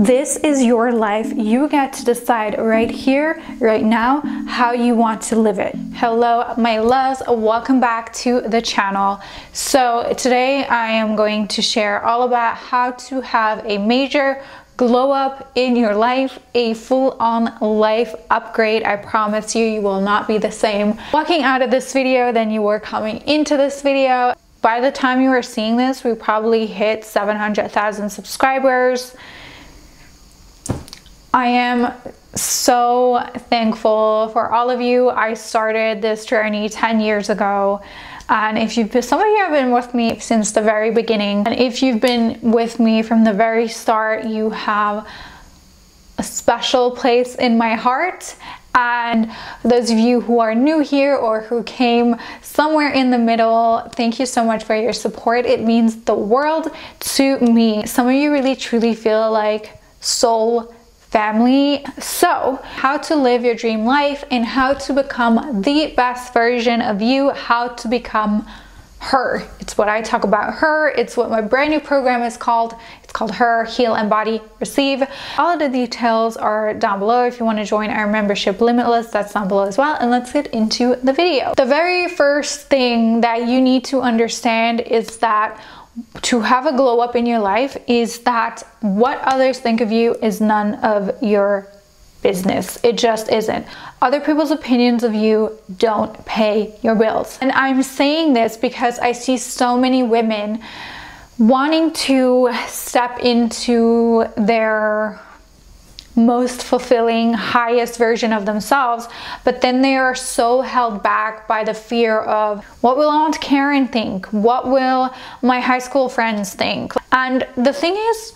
This is your life. You get to decide right here, right now, how you want to live it. Hello, my loves. Welcome back to the channel. So today I am going to share all about how to have a major glow up in your life, a full-on life upgrade. I promise you, you will not be the same walking out of this video than you were coming into this video. By the time you are seeing this, we probably hit 700,000 subscribers. I am so thankful for all of you. I started this journey 10 years ago. And some of you have been with me since the very beginning. And if you've been with me from the very start, you have a special place in my heart. And those of you who are new here or who came somewhere in the middle, thank you so much for your support. It means the world to me. Some of you really truly feel like soul family. So how to live your dream life and how to become the best version of you, how to become her. It's what I talk about, her. It's what my brand new program is called. It's called Her, Heal, Embody, Receive. All of the details are down below. If you want to join our membership Limitless, that's down below as well. And let's get into the video. The very first thing that you need to understand is that to have a glow up in your life is that what others think of you is none of your business. It just isn't. Other people's opinions of you don't pay your bills. And I'm saying this because I see so many women wanting to step into their most fulfilling, highest version of themselves, but then they are so held back by the fear of what will Aunt Karen think? What will my high school friends think? And the thing is,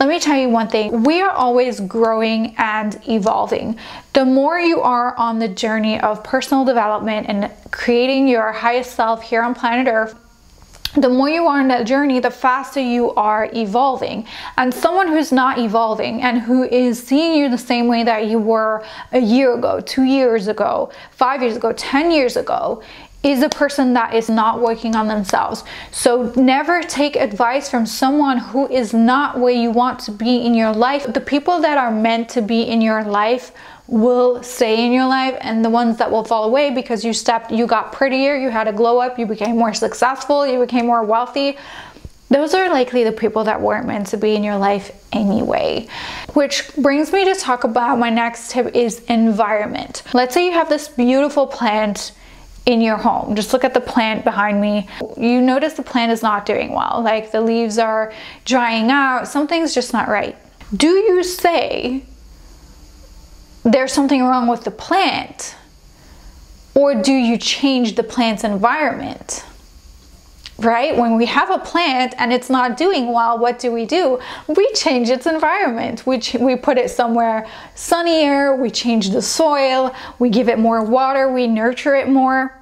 let me tell you one thing, we are always growing and evolving. The more you are on the journey of personal development and creating your highest self here on planet Earth, the more you are on that journey, the faster you are evolving. And someone who's not evolving and who is seeing you the same way that you were a year ago, 2 years ago, 5 years ago, 10 years ago, is a person that is not working on themselves. So never take advice from someone who is not where you want to be in your life. The people that are meant to be in your life will stay in your life, and the ones that will fall away because you got prettier, you had a glow up, you became more successful, you became more wealthy, those are likely the people that weren't meant to be in your life anyway. Which brings me to talk about my next tip is environment. Let's say you have this beautiful plant in your home. Just look at the plant behind me. You notice the plant is not doing well. Like the leaves are drying out. Something's just not right. Do you say there's something wrong with the plant? Or do you change the plant's environment? Right? When we have a plant and it's not doing well, what do? We change its environment. We put it somewhere sunnier, we change the soil, we give it more water, we nurture it more.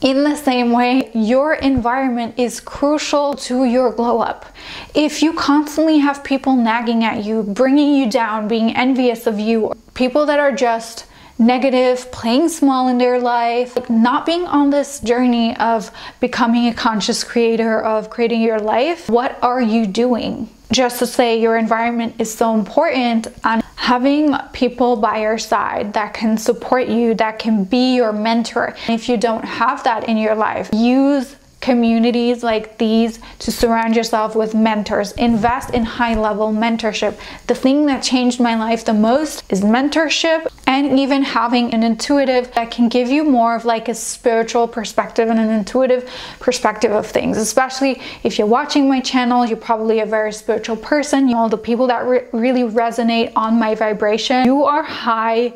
In the same way, your environment is crucial to your glow up. If you constantly have people nagging at you, bringing you down, being envious of you, people that are just negative, playing small in their life, not being on this journey of becoming a conscious creator, of creating your life, what are you doing? Just to say your environment is so important, and having people by your side that can support you, that can be your mentor. If you don't have that in your life, use communities like these to surround yourself with mentors. Invest in high-level mentorship. The thing that changed my life the most is mentorship, and even having an intuitive that can give you more of like a spiritual perspective and an intuitive perspective of things. Especially if you're watching my channel, you're probably a very spiritual person. You know, the people that really resonate on my vibration, you are high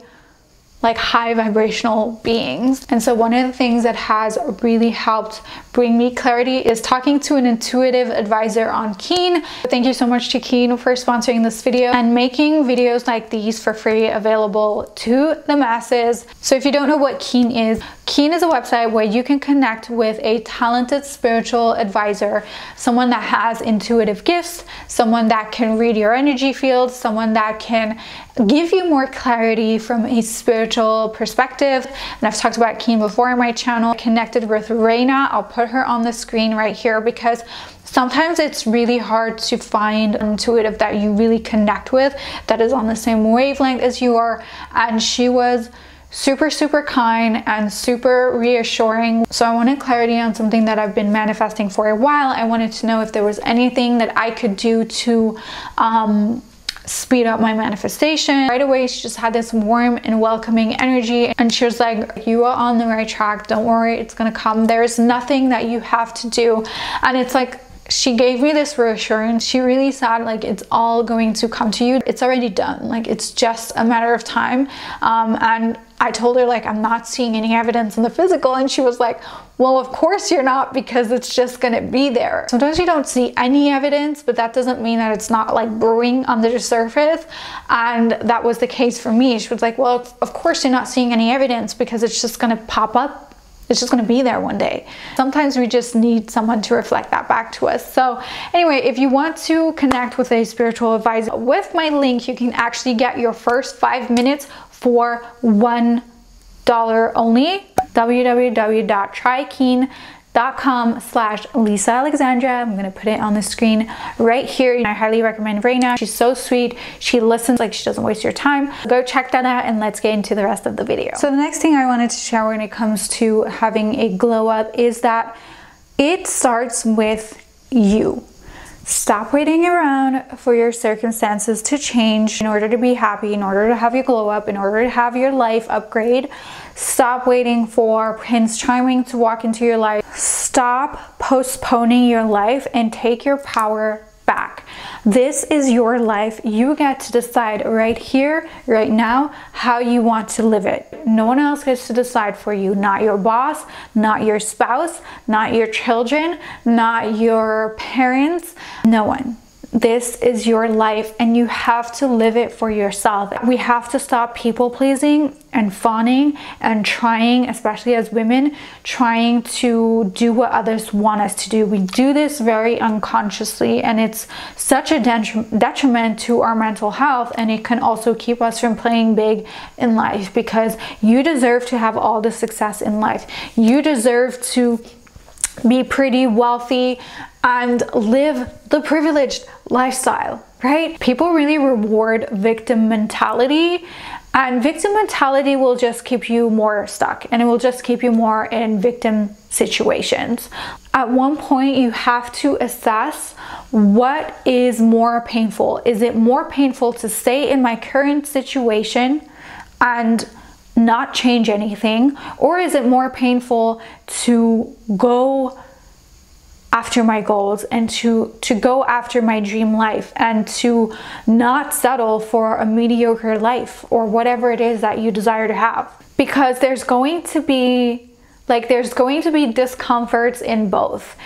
vibrational beings. And so one of the things that has really helped bring me clarity is talking to an intuitive advisor on Keen. Thank you so much to Keen for sponsoring this video and making videos like these for free available to the masses. So if you don't know what Keen is a website where you can connect with a talented spiritual advisor, someone that has intuitive gifts, someone that can read your energy field, someone that can give you more clarity from a spiritual perspective. And I've talked about Keen before on my channel. Connected with Reina. I'll put her on the screen right here because Sometimes it's really hard to find an intuitive that you really connect with, that is on the same wavelength as you are. And she was super kind and super reassuring. So I wanted clarity on something that I've been manifesting for a while. I wanted to know if there was anything that I could do to speed up my manifestation. Right away, she just had this warm and welcoming energy, and she was like, you are on the right track, don't worry, it's gonna come. There's nothing that you have to do. And it's like, she gave me this reassurance. She really said, like, it's all going to come to you. It's already done. Like, it's just a matter of time. And I told her, like, I'm not seeing any evidence in the physical. And she was like, well, of course you're not, because it's just gonna be there. Sometimes you don't see any evidence, but that doesn't mean that it's not like brewing under the surface. And that was the case for me. She was like, well, of course you're not seeing any evidence, because it's just gonna pop up. It's just going to be there one day. Sometimes we just need someone to reflect that back to us. So anyway, if you want to connect with a spiritual advisor, with my link, you can actually get your first 5 minutes for $1 only. www.tryakin.com/Lisa Alexandra. I'm gonna put it on the screen right here. I highly recommend Reina. She's so sweet. She listens like she doesn't waste your time. Go check that out, and let's get into the rest of the video. So the next thing I wanted to share when it comes to having a glow up is that it starts with you. Stop waiting around for your circumstances to change in order to be happy, in order to have your glow up, in order to have your life upgrade. Stop waiting for Prince Charming to walk into your life. Stop postponing your life and take your power back. This is your life. You get to decide right here, right now, how you want to live it. No one else gets to decide for you. Not your boss, not your spouse, not your children, not your parents, no one. This is your life, and you have to live it for yourself. We have to stop people pleasing and fawning and trying, especially as women, trying to do what others want us to do. We do this very unconsciously, and it's such a detriment to our mental health, and it can also keep us from playing big in life, because you deserve to have all the success in life. You deserve to be pretty, wealthy, and live the privileged lifestyle, right? People really reward victim mentality, and victim mentality will just keep you more stuck, and it will just keep you more in victim situations. At one point, you have to assess what is more painful. Is it more painful to stay in my current situation and not change anything, or is it more painful to go after my goals and to go after my dream life, and to not settle for a mediocre life or whatever it is that you desire to have? Because there's going to be discomforts in both.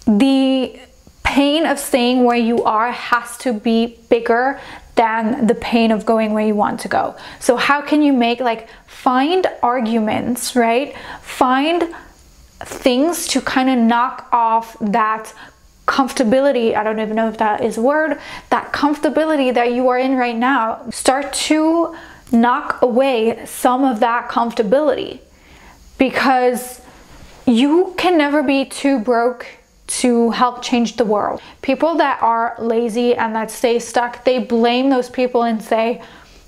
The pain of staying where you are has to be bigger than the pain of going where you want to go. So how can you find arguments, right? Find things to kind of knock off that comfortability. I don't even know if that is a word. That comfortability that you are in right now. Start to knock away some of that comfortability, because you can never be too broke to help change the world. People that are lazy and that stay stuck, they blame those people and say,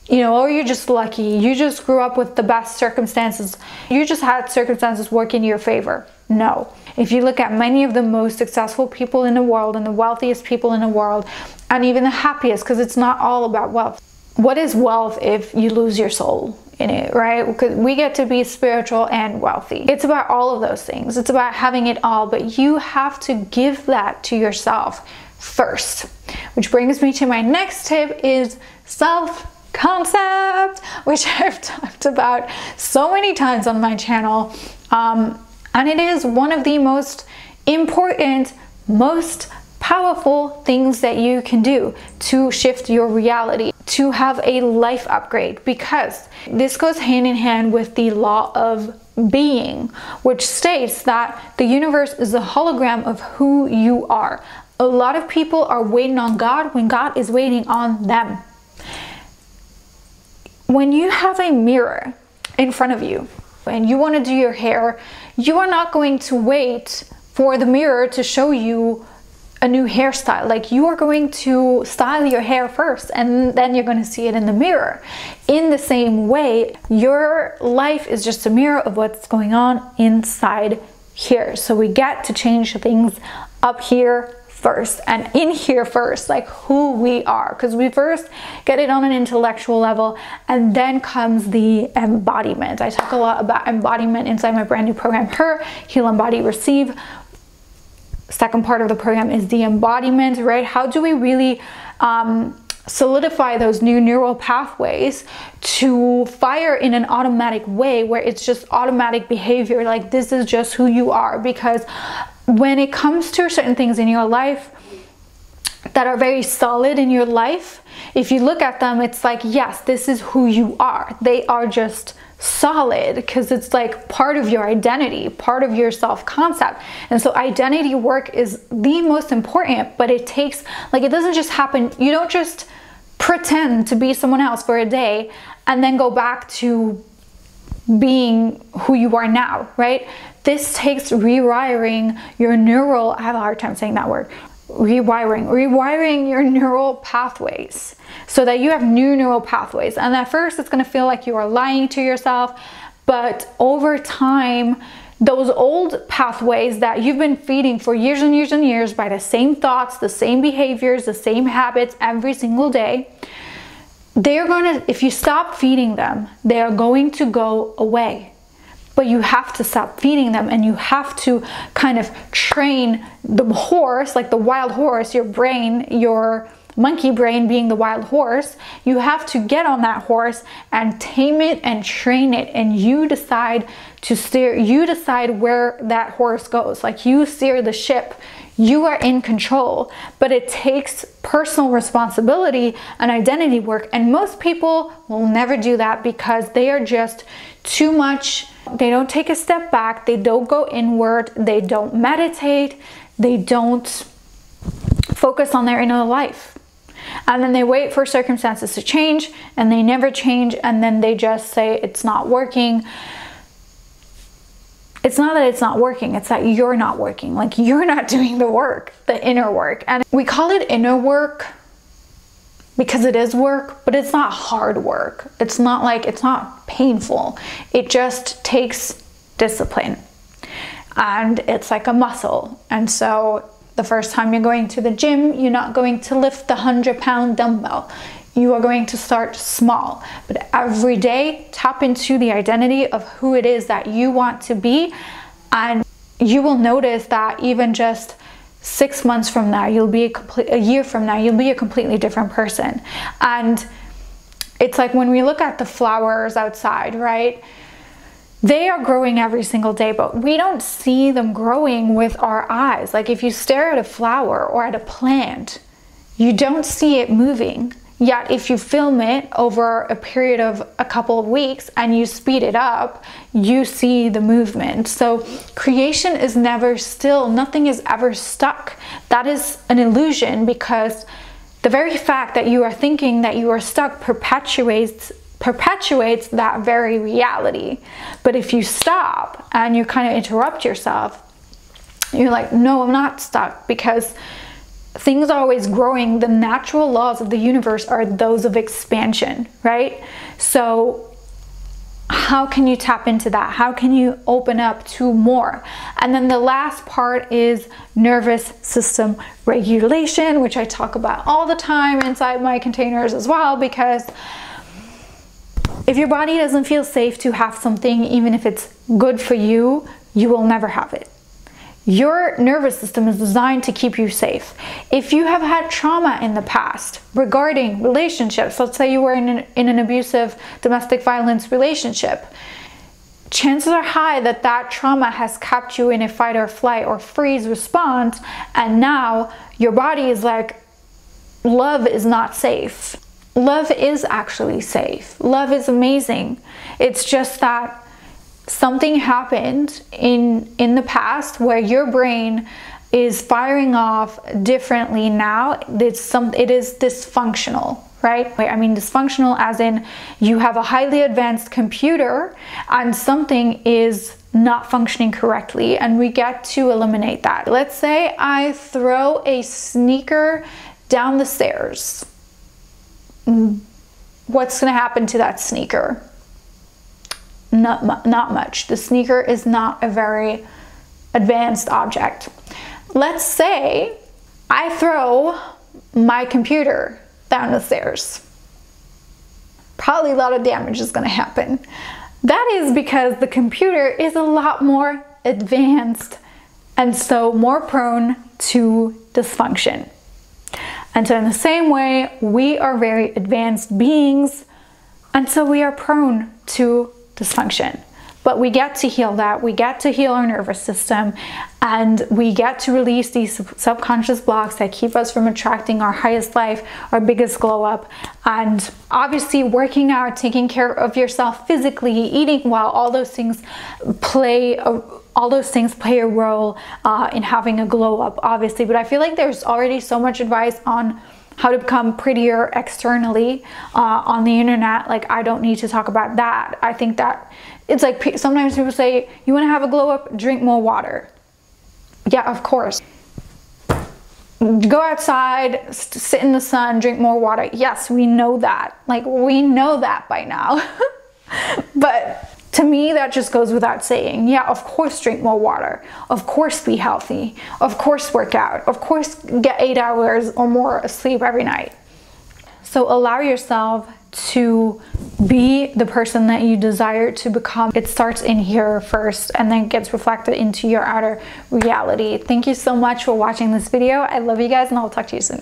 you know, oh, you're just lucky. You just grew up with the best circumstances. You just had circumstances work in your favor. No. If you look at many of the most successful people in the world and the wealthiest people in the world, and even the happiest, because it's not all about wealth. What is wealth if you lose your soul in it, right? Because we get to be spiritual and wealthy. It's about all of those things. It's about having it all, but you have to give that to yourself first. Which brings me to my next tip, is self-concept, which I've talked about so many times on my channel. And it is one of the most important, most powerful things that you can do to shift your reality, to have a life upgrade, because this goes hand in hand with the law of being, which states that the universe is a hologram of who you are. A lot of people are waiting on God when God is waiting on them. When you have a mirror in front of you and you want to do your hair, you are not going to wait for the mirror to show you a new hairstyle. Like, you are going to style your hair first, and then you're going to see it in the mirror. In the same way, your life is just a mirror of what's going on inside here. So we get to change things up here first and in here first, like who we are, because we first get it on an intellectual level, and then comes the embodiment. I talk a lot about embodiment inside my brand new program, Heal, Embody, Receive. Second part of the program is the embodiment, right? How do we really solidify those new neural pathways to fire in an automatic way, where it's just automatic behavior, like this is just who you are? Because when it comes to certain things in your life that are very solid in your life, if you look at them, it's like, yes, this is who you are. They are just solid because it's like part of your identity, part of your self-concept. And so identity work is the most important, but it takes, like, it doesn't just happen. You don't just pretend to be someone else for a day and then go back to being who you are now, right? This takes rewiring your neural, I have a hard time saying that word, rewiring your neural pathways so that you have new neural pathways. And at first it's going to feel like you are lying to yourself, but over time, those old pathways that you've been feeding for years and years and years by the same thoughts, the same behaviors, the same habits every single day, they're going to, if you stop feeding them, they are going to go away. But you have to stop feeding them, and you have to kind of train the horse, like the wild horse, your brain, your monkey brain being the wild horse. You have to get on that horse and tame it and train it, and you decide to steer, you decide where that horse goes. Like, you steer the ship, you are in control, but it takes personal responsibility and identity work. And most people will never do that because they are just too much. They don't take a step back. They don't go inward. They don't meditate. They don't focus on their inner life. And then they wait for circumstances to change, and they never change. And then they just say it's not working. It's not that it's not working, it's that you're not working. Like, you're not doing the work, the inner work. And we call it inner work because it is work, but it's not hard work. It's not like, it's not painful. It just takes discipline, and it's like a muscle. And so the first time you're going to the gym, you're not going to lift the 100-pound dumbbell. You are going to start small, but every day tap into the identity of who it is that you want to be, and you will notice that even just 6 months from now, you'll be a year from now, you'll be a completely different person. And it's like when we look at the flowers outside, right? They are growing every single day, but we don't see them growing with our eyes. Like, if you stare at a flower or at a plant, you don't see it moving. Yet if you film it over a period of a couple of weeks and you speed it up, you see the movement. So creation is never still. Nothing is ever stuck. That is an illusion, because the very fact that you are thinking that you are stuck perpetuates that very reality. But if you stop and you kind of interrupt yourself, you're like, no, I'm not stuck, because things are always growing. The natural laws of the universe are those of expansion, right? So how can you tap into that? How can you open up to more? And then the last part is nervous system regulation, which I talk about all the time inside my containers as well, because if your body doesn't feel safe to have something, even if it's good for you, you will never have it. Your nervous system is designed to keep you safe. If you have had trauma in the past regarding relationships, let's say you were in an abusive domestic violence relationship, chances are high that that trauma has kept you in a fight or flight or freeze response, and now your body is like, love is not safe. Love is actually safe. Love is amazing. It's just that something happened in the past where your brain is firing off differently now. It is dysfunctional, right? I mean dysfunctional as in you have a highly advanced computer and something is not functioning correctly, and we get to eliminate that. Let's say I throw a sneaker down the stairs. What's going to happen to that sneaker? Not much. The sneaker is not a very advanced object. Let's say I throw my computer down the stairs. Probably a lot of damage is going to happen. That is because the computer is a lot more advanced and so more prone to dysfunction. And so in the same way, we are very advanced beings, and so we are prone to dysfunction. But we get to heal that, we get to heal our nervous system, and we get to release these subconscious blocks that keep us from attracting our highest life, our biggest glow up. And obviously working out, taking care of yourself physically, eating well, all those things play a role in having a glow up, obviously. But I feel like there's already so much advice on how to become prettier externally on the internet. Like, I don't need to talk about that. I think that it's like, sometimes people say, you want to have a glow up, drink more water. Yeah, of course. Go outside, sit in the sun, drink more water. Yes, we know that. Like, we know that by now. But to me, that just goes without saying. Yeah, of course, drink more water. Of course, be healthy. Of course, work out. Of course, get 8 hours or more of sleep every night. So allow yourself to be the person that you desire to become. It starts in here first and then gets reflected into your outer reality. Thank you so much for watching this video. I love you guys, and I'll talk to you soon.